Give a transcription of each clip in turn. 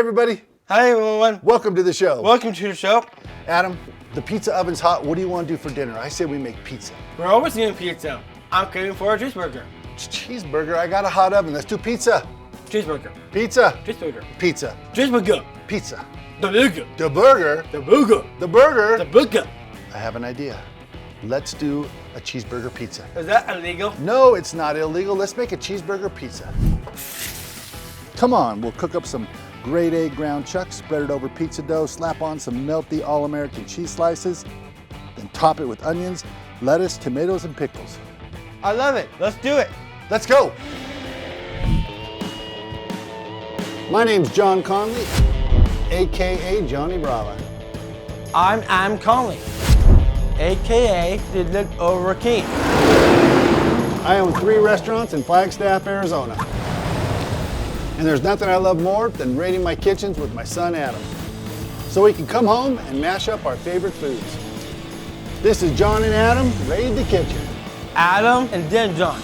everybody. Hi everyone. Welcome to the show. Welcome to the show. Adam, the pizza oven's hot. What do you want to do for dinner? I say we make pizza. We're always doing pizza. I'm craving for a cheeseburger. It's cheeseburger. I got a hot oven. Let's do pizza. Cheeseburger. Pizza. Cheeseburger. Pizza. Cheeseburger. Pizza. The burger. The burger. The burger. The burger. The burger. I have an idea. Let's do a cheeseburger pizza. Is that illegal? No, it's not illegal. Let's make a cheeseburger pizza. Come on, we'll cook up some grade A ground chuck, spread it over pizza dough, slap on some melty all-American cheese slices, then top it with onions, lettuce, tomatoes, and pickles. I love it. Let's do it. Let's go. My name's John Conley, AKA Johnny Brava. I'm Adam Conley, AKA the Leftover King. I own 3 restaurants in Flagstaff, Arizona. And there's nothing I love more than raiding my kitchens with my son Adam, so we can come home and mash up our favorite foods. This is John and Adam, Raid the Kitchen. Adam and then John.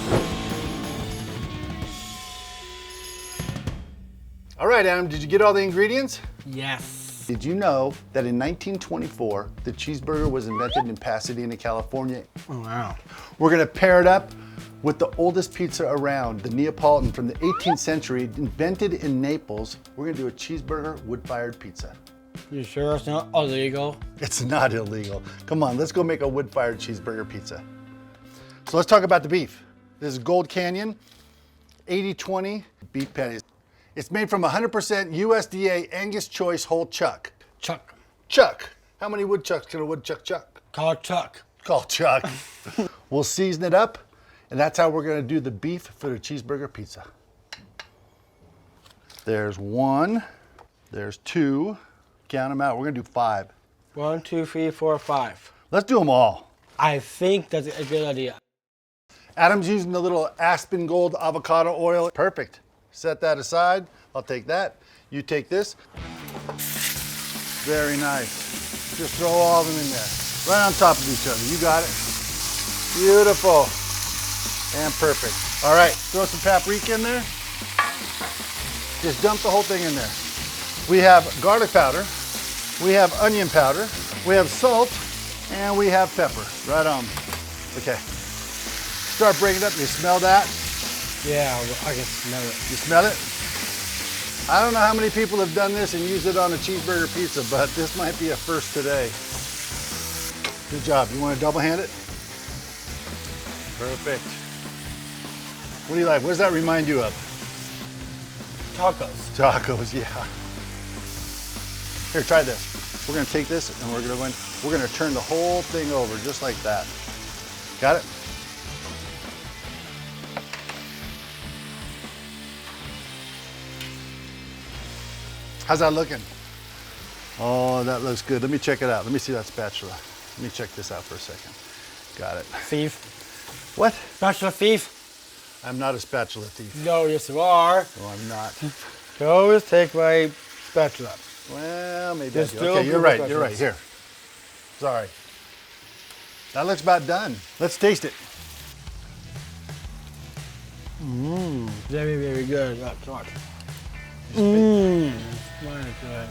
All right, Adam, did you get all the ingredients? Yes. Did you know that in 1924, the cheeseburger was invented in Pasadena, California? Oh, wow. We're gonna pair it up with the oldest pizza around, the Neapolitan from the 18th century, invented in Naples. We're gonna do a cheeseburger wood-fired pizza. You sure it's not illegal? It's not illegal. Come on, let's go make a wood-fired cheeseburger pizza. So let's talk about the beef. This is Gold Canyon 80/20 beef patties. It's made from 100% USDA Angus Choice whole chuck. Chuck. Chuck. How many woodchucks can a woodchuck chuck? Call Chuck. Call Chuck. We'll season it up, and that's how we're gonna do the beef for the cheeseburger pizza. There's 1, there's 2, count them out. We're gonna do 5. 1, 2, 3, 4, 5. Let's do them all. I think that's a good idea. Adam's using the little Aspen Gold avocado oil. Perfect. Set that aside. I'll take that. You take this. Very nice. Just throw all of them in there. Right on top of each other. You got it. Beautiful. And perfect. All right, throw some paprika in there. Just dump the whole thing in there. We have garlic powder. We have onion powder. We have salt. And we have pepper. Right on. Okay. Start breaking it up. You smell that? Yeah, I can smell it. You smell it? I don't know how many people have done this and used it on a cheeseburger pizza, but this might be a first today. Good job. You want to double hand it? Perfect. What do you like? What does that remind you of? Tacos. Tacos, yeah. Here, try this. We're gonna take this and we're gonna turn the whole thing over just like that. Got it? How's that looking? Oh, that looks good. Let me check it out. Let me see that spatula. Let me check this out for a second. Got it. Thief. What? Spatula thief. I'm not a spatula thief. No, yes you are. No, I'm not. You always take my spatula. Well, maybe Just I do. Okay, do you're right. spatulas. You're right. Here. Sorry. That looks about done. Let's taste it. Mmm. Very, very good. That's right. Mmm. Very good.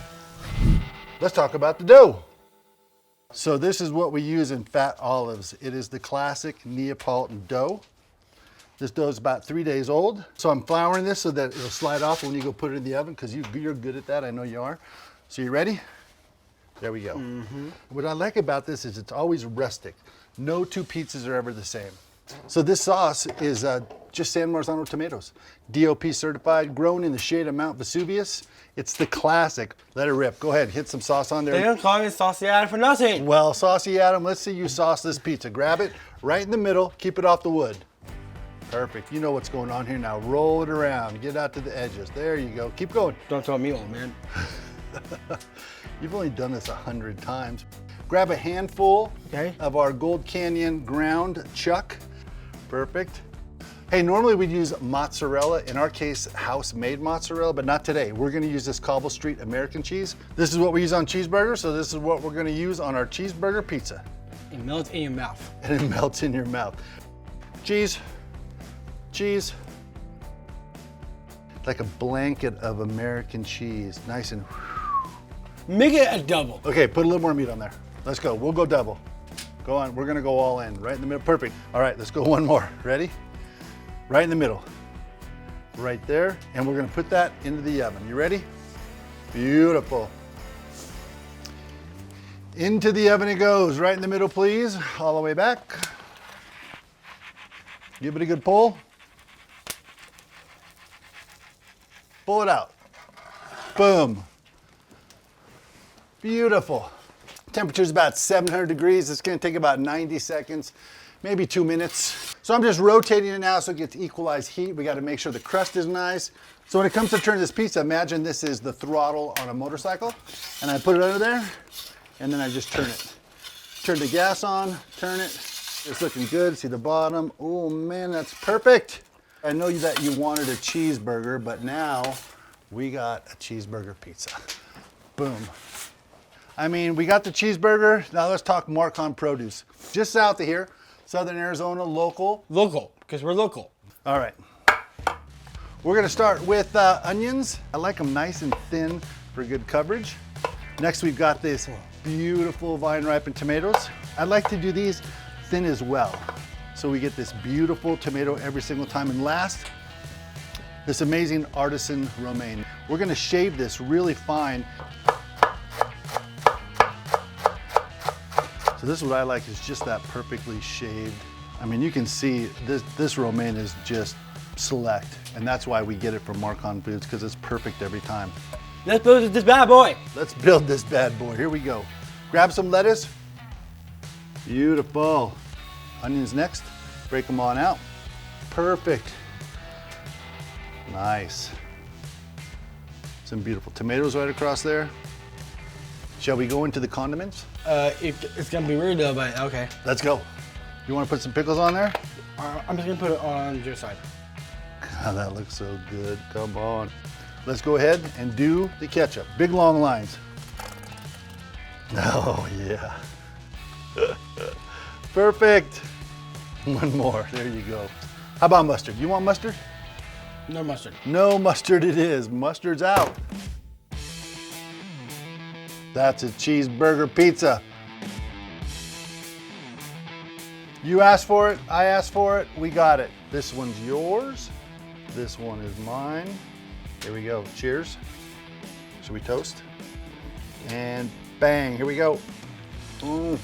Let's talk about the dough. So this is what we use in fat olives. It is the classic Neapolitan dough. This dough is about 3 days old. So I'm flouring this so that it'll slide off when you go put it in the oven, because you're good at that, I know you are. So you ready? There we go. Mm-hmm. What I like about this is it's always rustic. No 2 pizzas are ever the same. So this sauce is just San Marzano tomatoes. DOP certified, grown in the shade of Mount Vesuvius. It's the classic. Let it rip. Go ahead, hit some sauce on there. They don't call me Saucy Adam for nothing. Well, Saucy Adam, let's see you sauce this pizza. Grab it right in the middle, keep it off the wood. Perfect. You know what's going on here now. Roll it around, get out to the edges. There you go. Keep going. Don't tell me, old man. You've only done this 100 times. Grab a handful of our Gold Canyon ground chuck. Perfect. Hey, normally we'd use mozzarella, in our case, house-made mozzarella, but not today. We're gonna use this Cobble Street American cheese. This is what we use on cheeseburgers, so this is what we're gonna use on our cheeseburger pizza. It melts in your mouth. And it melts in your mouth. Cheese, cheese. like a blanket of American cheese. Nice and, Make it a double. okay, put a little more meat on there. Let's go, we'll go double. Go on, we're gonna go all in, right in the middle, perfect. All right, let's go one more, ready? Right in the middle, right there, and we're gonna put that into the oven. You ready? Beautiful. Into the oven it goes, right in the middle, please, all the way back. Give it a good pull. Pull it out. Boom. Beautiful. Temperature's about 700 degrees. It's gonna take about 90 seconds, maybe 2 minutes. So I'm just rotating it now so it gets equalized heat. We gotta make sure the crust is nice. So when it comes to turning this pizza, imagine this is the throttle on a motorcycle, and I put it under there, and then I just turn it. Turn the gas on, turn it. It's looking good, see the bottom. Oh man, that's perfect. I know that you wanted a cheeseburger, but now we got a cheeseburger pizza. Boom. I mean, we got the cheeseburger. Now let's talk Markon produce. Just south of here, Southern Arizona, local. Local, because we're local. All right. We're gonna start with onions. I like them nice and thin for good coverage. Next, we've got this beautiful vine-ripened tomatoes. I'd like to do these thin as well, so we get this beautiful tomato every single time. And last, this amazing artisan romaine. We're gonna shave this really fine. So this is what I like, is just that perfectly shaved. I mean, you can see this romaine is just select, and that's why we get it from Markon Foods, because it's perfect every time. Let's build this bad boy. Let's build this bad boy. Here we go. Grab some lettuce. Beautiful. Onions next. Break them on out. Perfect. Nice. Some beautiful tomatoes right across there. Shall we go into the condiments? It's gonna be weird though, but okay. Let's go. You want to put some pickles on there? I'm just gonna put it on your side. Oh, that looks so good. Come on. Let's go ahead and do the ketchup. Big long lines. Oh, yeah. Perfect. One more. There you go. How about mustard? You want mustard? No mustard. No mustard it is. Mustard's out. That's a cheeseburger pizza. You asked for it, I asked for it, we got it. This one's yours. This one is mine. Here we go. Cheers. Should we toast? And bang, here we go. Mmm.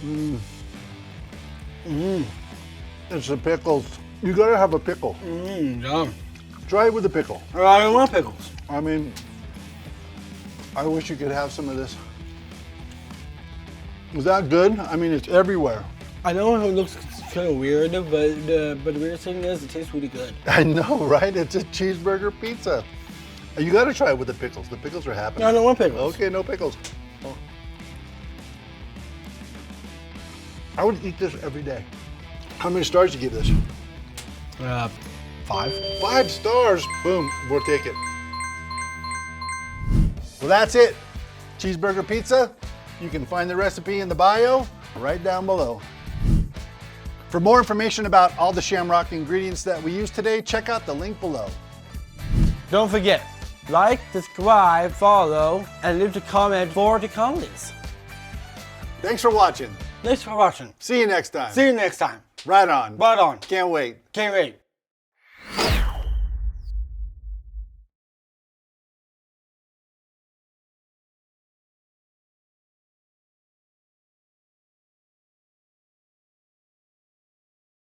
Mmm. Mmm. It's the pickles. You gotta have a pickle. Mmm, yum. Try it with the pickle. I don't want pickles. I mean, I wish you could have some of this. Is that good? I mean, it's everywhere. I know it looks kind of weird, but the weird thing is it tastes really good. I know, right? It's a cheeseburger pizza. You gotta try it with the pickles. The pickles are happening. No, I don't want pickles. Okay, no pickles. Oh. I would eat this every day. How many stars do you give this? 5. 5 stars. Boom, we'll take it. Well, that's it. Cheeseburger pizza. You can find the recipe in the bio right down below. For more information about all the Shamrock ingredients that we used today, check out the link below. Don't forget, like, subscribe, follow, and leave a comment for the Conleys. Thanks for watching. Thanks for watching. See you next time. See you next time. Right on. Right on. Can't wait. Can't wait.